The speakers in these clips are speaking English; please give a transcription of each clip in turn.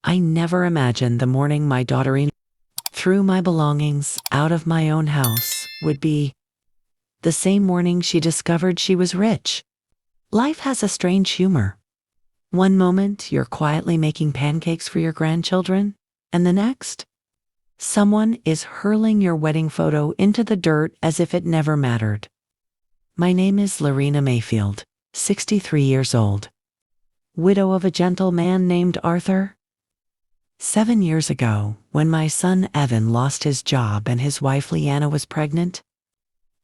I never imagined the morning my daughter threw my belongings out of my own house would be the same morning she discovered she was rich. Life has a strange humor. One moment, you're quietly making pancakes for your grandchildren, and the next, someone is hurling your wedding photo into the dirt as if it never mattered. My name is Lorena Mayfield, 63 years old, widow of a gentle man named Arthur. 7 years ago, when my son Evan lost his job and his wife Leanna was pregnant,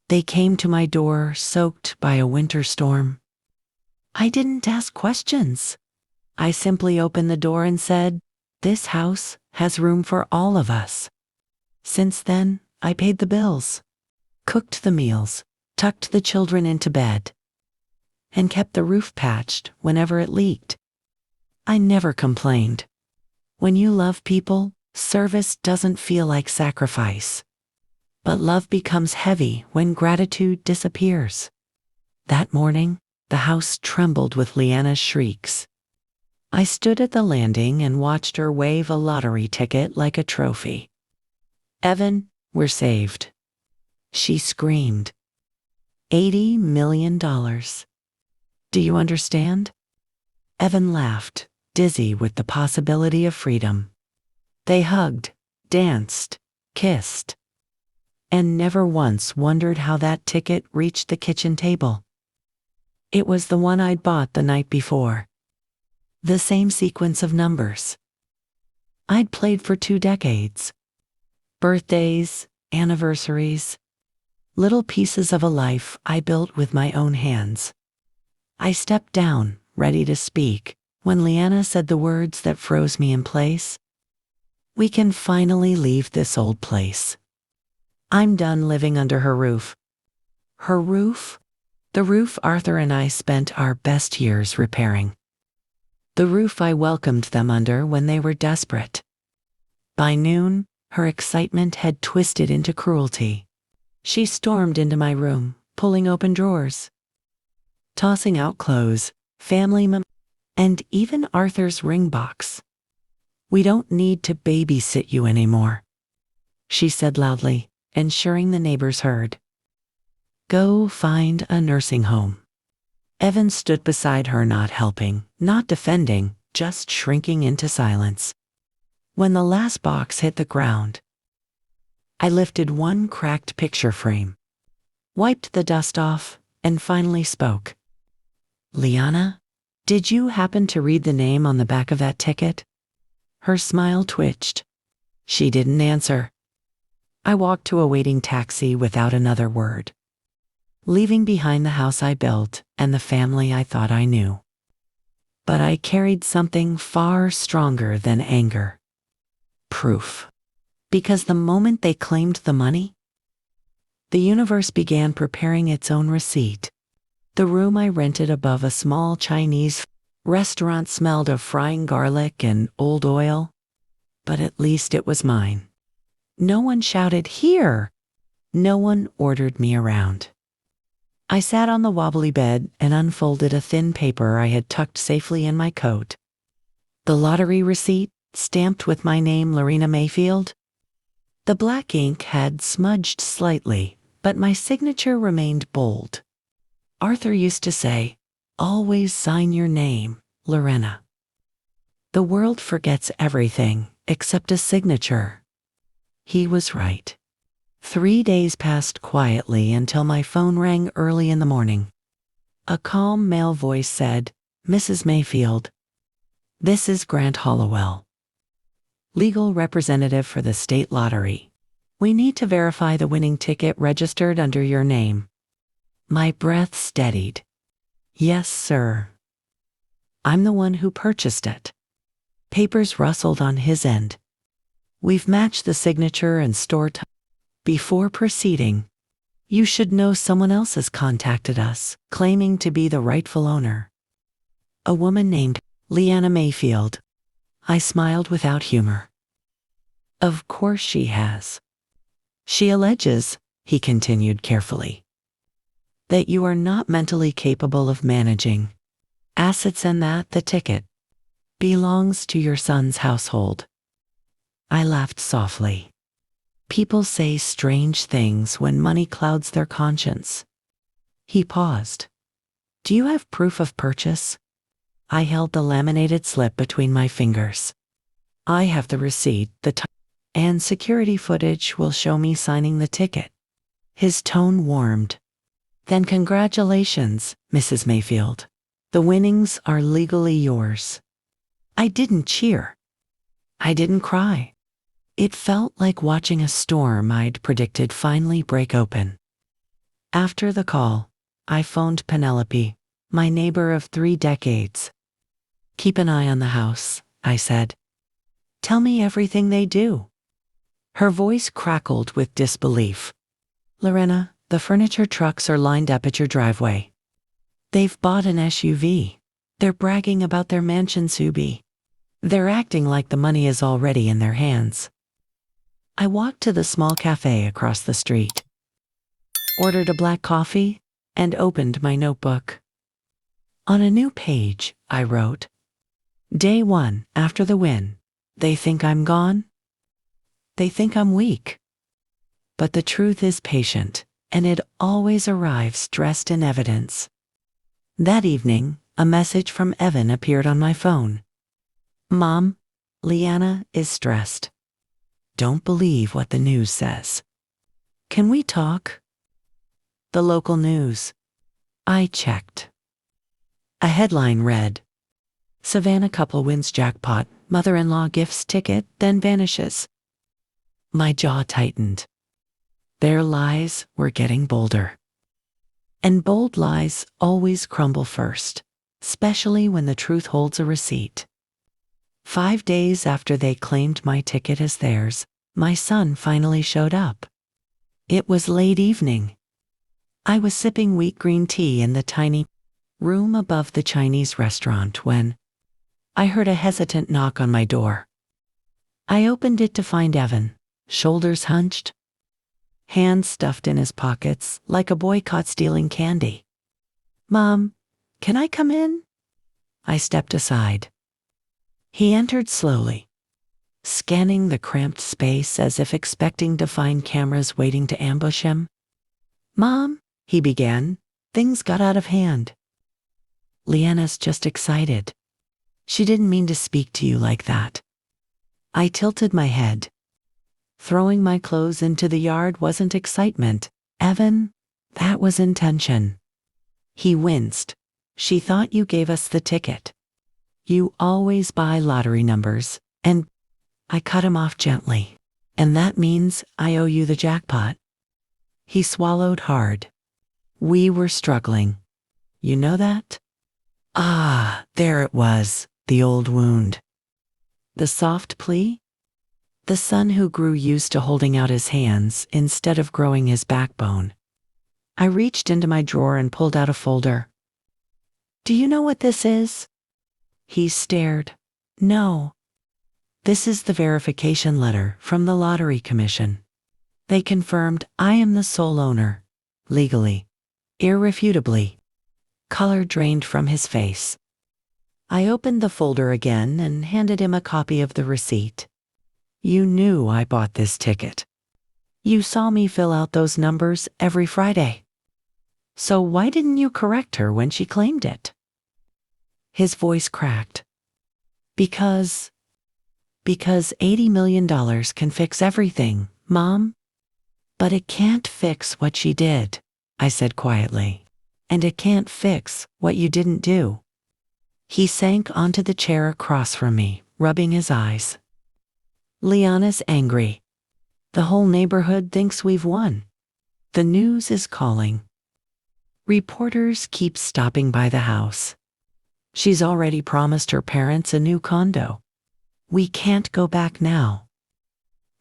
they came to my door soaked by a winter storm. I didn't ask questions. I simply opened the door and said, "This house has room for all of us." Since then, I paid the bills, cooked the meals, tucked the children into bed, and kept the roof patched whenever it leaked. I never complained. When you love people, service doesn't feel like sacrifice. But love becomes heavy when gratitude disappears. That morning, the house trembled with Leanna's shrieks. I stood at the landing and watched her wave a lottery ticket like a trophy. "Evan, we're saved," she screamed. $80 million. Do you understand? Evan laughed, dizzy with the possibility of freedom. They hugged, danced, kissed, and never once wondered how that ticket reached the kitchen table. It was the one I'd bought the night before. The same sequence of numbers. I'd played for 2 decades. Birthdays, anniversaries, little pieces of a life I built with my own hands. I stepped down, ready to speak, when Leanna said the words that froze me in place. "We can finally leave this old place." I'm done living under her roof. Her roof? The roof Arthur and I spent our best years repairing. The roof I welcomed them under when they were desperate. By noon, her excitement had twisted into cruelty. She stormed into my room, pulling open drawers, tossing out clothes, family members, and even Arthur's ring box. "We don't need to babysit you anymore," she said loudly, ensuring the neighbors heard. "Go find a nursing home." Evan stood beside her, not helping, not defending, just shrinking into silence. When the last box hit the ground, I lifted one cracked picture frame, wiped the dust off, and finally spoke. "Leanna, did you happen to read the name on the back of that ticket?" Her smile twitched. She didn't answer. I walked to a waiting taxi without another word, leaving behind the house I built and the family I thought I knew. But I carried something far stronger than anger. Proof. Because the moment they claimed the money, the universe began preparing its own receipt. The room I rented above a small Chinese restaurant smelled of frying garlic and old oil, but at least it was mine. No one shouted, "Here!" No one ordered me around. I sat on the wobbly bed and unfolded a thin paper I had tucked safely in my coat. The lottery receipt, stamped with my name, Lorena Mayfield. The black ink had smudged slightly, but my signature remained bold. Arthur used to say, "Always sign your name, Lorena." The world forgets everything except a signature. He was right. 3 days passed quietly until my phone rang early in the morning. A calm male voice said, "Mrs. Mayfield, this is Grant Hollowell, legal representative for the state lottery. We need to verify the winning ticket registered under your name." My breath steadied. "Yes, sir. I'm the one who purchased it." Papers rustled on his end. "We've matched the signature and store time. Before proceeding, you should know someone else has contacted us, claiming to be the rightful owner. A woman named Leanna Mayfield." I smiled without humor. "Of course she has. She alleges," he continued carefully, "that you are not mentally capable of managing assets and that the ticket belongs to your son's household. I laughed softly. People say strange things when money clouds their conscience. He paused. Do you have proof of purchase? I held the laminated slip between my fingers. I have the receipt, and security footage will show me signing the ticket. His tone warmed. Then congratulations, Mrs. Mayfield. The winnings are legally yours. I didn't cheer. I didn't cry. It felt like watching a storm I'd predicted finally break open. After the call, I phoned Penelope, my neighbor of 3 decades. Keep an eye on the house, I said. Tell me everything they do. Her voice crackled with disbelief. Lorena, the furniture trucks are lined up at your driveway. They've bought an SUV. They're bragging about their mansion Subi. They're acting like the money is already in their hands. I walked to the small cafe across the street, ordered a black coffee, and opened my notebook. On a new page, I wrote, Day 1 after the win. They think I'm gone. They think I'm weak. But the truth is patient, and it always arrives dressed in evidence. That evening, a message from Evan appeared on my phone. Mom, Leanna is stressed. Don't believe what the news says. Can we talk? The local news. I checked. A headline read, Savannah couple wins jackpot, mother-in-law gifts ticket, then vanishes. My jaw tightened. Their lies were getting bolder. And bold lies always crumble first, especially when the truth holds a receipt. 5 days after they claimed my ticket as theirs, my son finally showed up. It was late evening. I was sipping wheat green tea in the tiny room above the Chinese restaurant when I heard a hesitant knock on my door. I opened it to find Evan, shoulders hunched, hands stuffed in his pockets like a boy caught stealing candy. Mom, can I come in? I stepped aside. He entered slowly, scanning the cramped space as if expecting to find cameras waiting to ambush him. Mom, he began, things got out of hand. Leanna's just excited. She didn't mean to speak to you like that. I tilted my head. Throwing my clothes into the yard wasn't excitement, Evan. That was intention. He winced. She thought you gave us the ticket. You always buy lottery numbers, and I cut him off gently. And that means I owe you the jackpot. He swallowed hard. We were struggling. You know that? Ah, there it was, the old wound. The soft plea? The son who grew used to holding out his hands instead of growing his backbone. I reached into my drawer and pulled out a folder. Do you know what this is? He stared. No. This is the verification letter from the Lottery Commission. They confirmed I am the sole owner, legally, irrefutably. Color drained from his face. I opened the folder again and handed him a copy of the receipt. You knew I bought this ticket. You saw me fill out those numbers every Friday. So why didn't you correct her when she claimed it? His voice cracked. Because $80 million can fix everything, Mom. But it can't fix what she did, I said quietly. And it can't fix what you didn't do. He sank onto the chair across from me, rubbing his eyes. Leanna's angry. The whole neighborhood thinks we've won. The news is calling. Reporters keep stopping by the house. She's already promised her parents a new condo. We can't go back now.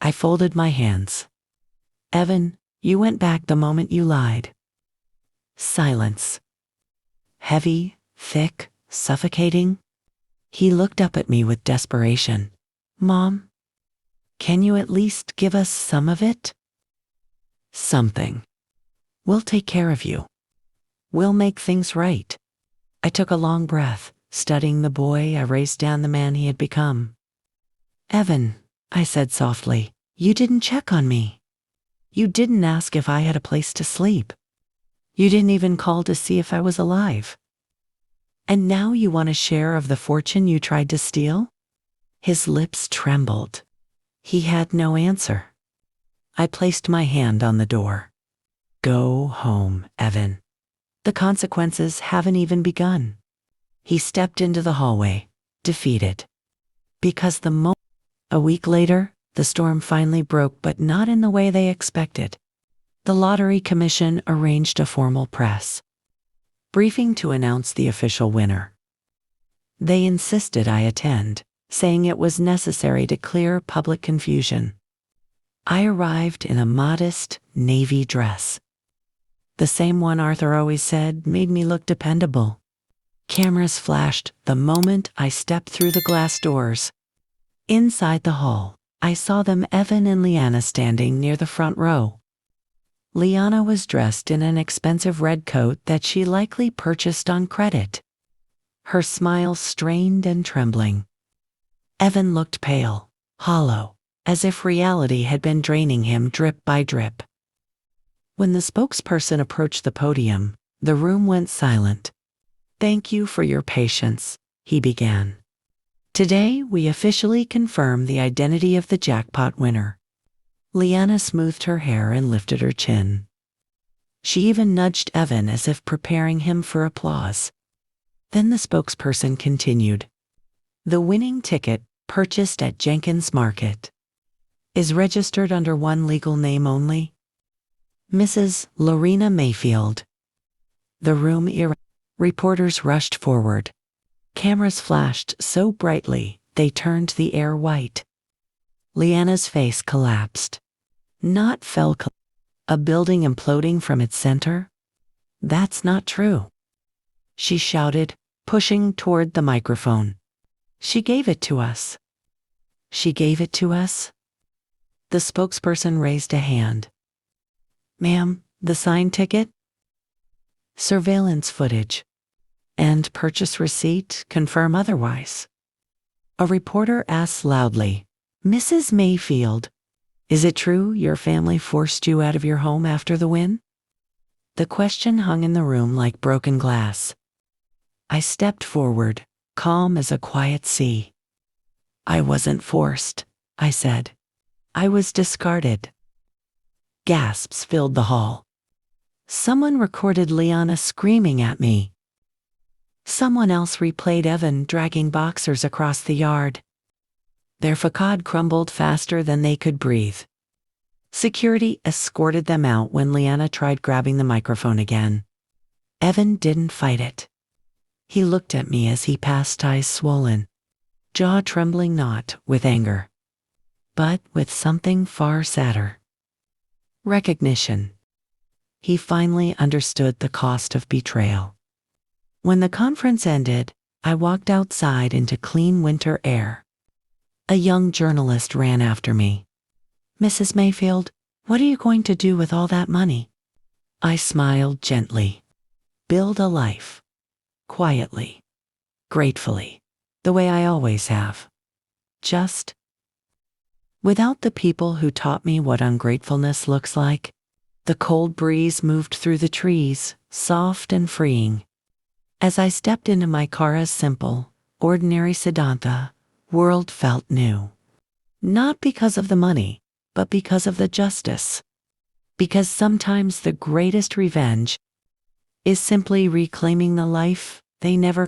I folded my hands. Evan, you went back the moment you lied. Silence. Heavy, thick, suffocating. He looked up at me with desperation. Mom, can you at least give us some of it? Something. We'll take care of you. We'll make things right. I took a long breath. Studying the boy, I raced down the man he had become. "Evan," I said softly, "you didn't check on me. You didn't ask if I had a place to sleep. You didn't even call to see if I was alive. And now you want a share of the fortune you tried to steal?" His lips trembled. He had no answer. I placed my hand on the door. "Go home, Evan. The consequences haven't even begun." He stepped into the hallway, defeated. Because a week later, the storm finally broke, but not in the way they expected. The Lottery Commission arranged a formal press briefing to announce the official winner. They insisted I attend, saying it was necessary to clear public confusion. I arrived in a modest navy dress. The same one Arthur always said made me look dependable. Cameras flashed the moment I stepped through the glass doors. Inside the hall, I saw them, Evan and Liana, standing near the front row. Liana was dressed in an expensive red coat that she likely purchased on credit, her smile strained and trembling. Evan looked pale, hollow, as if reality had been draining him drip by drip. When the spokesperson approached the podium, the room went silent. "Thank you for your patience," he began. "Today, we officially confirm the identity of the jackpot winner." Liana smoothed her hair and lifted her chin. She even nudged Evan as if preparing him for applause. Then the spokesperson continued. "The winning ticket, purchased at Jenkins Market, is registered under one legal name only: Mrs. Lorena Mayfield." The room Reporters rushed forward. Cameras flashed so brightly they turned the air white. Liana's face collapsed. Not fell. A building imploding from its center? "That's not true," she shouted, pushing toward the microphone. "She gave it to us." "She gave it to us?" The spokesperson raised a hand. "Ma'am, the signed ticket, surveillance footage, and purchase receipt confirm otherwise." A reporter asked loudly, "Mrs. Mayfield, is it true your family forced you out of your home after the win?" The question hung in the room like broken glass. I stepped forward, calm as a quiet sea. "I wasn't forced," I said. "I was discarded." Gasps filled the hall. Someone recorded Liana screaming at me. Someone else replayed Evan dragging boxers across the yard. Their facade crumbled faster than they could breathe. Security escorted them out when Liana tried grabbing the microphone again. Evan didn't fight it. He looked at me as he passed, eyes swollen, jaw trembling, not with anger, but with something far sadder: recognition. He finally understood the cost of betrayal. When the conference ended, I walked outside into clean winter air. A young journalist ran after me. "Mrs. Mayfield, what are you going to do with all that money?" I smiled gently. "Build a life. Quietly. Gratefully. The way I always have. Just without the people who taught me what ungratefulness looks like." The cold breeze moved through the trees, soft and freeing. As I stepped into my car, simple, ordinary sedan, the world felt new. Not because of the money, but because of the justice. Because sometimes the greatest revenge is simply reclaiming the life they never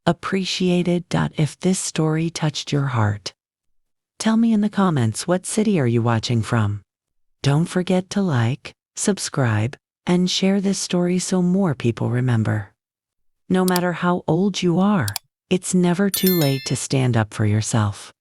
appreciated. If this story touched your heart, tell me in the comments, what city are you watching from? Don't forget to like, subscribe, and share this story so more people remember. No matter how old you are, it's never too late to stand up for yourself.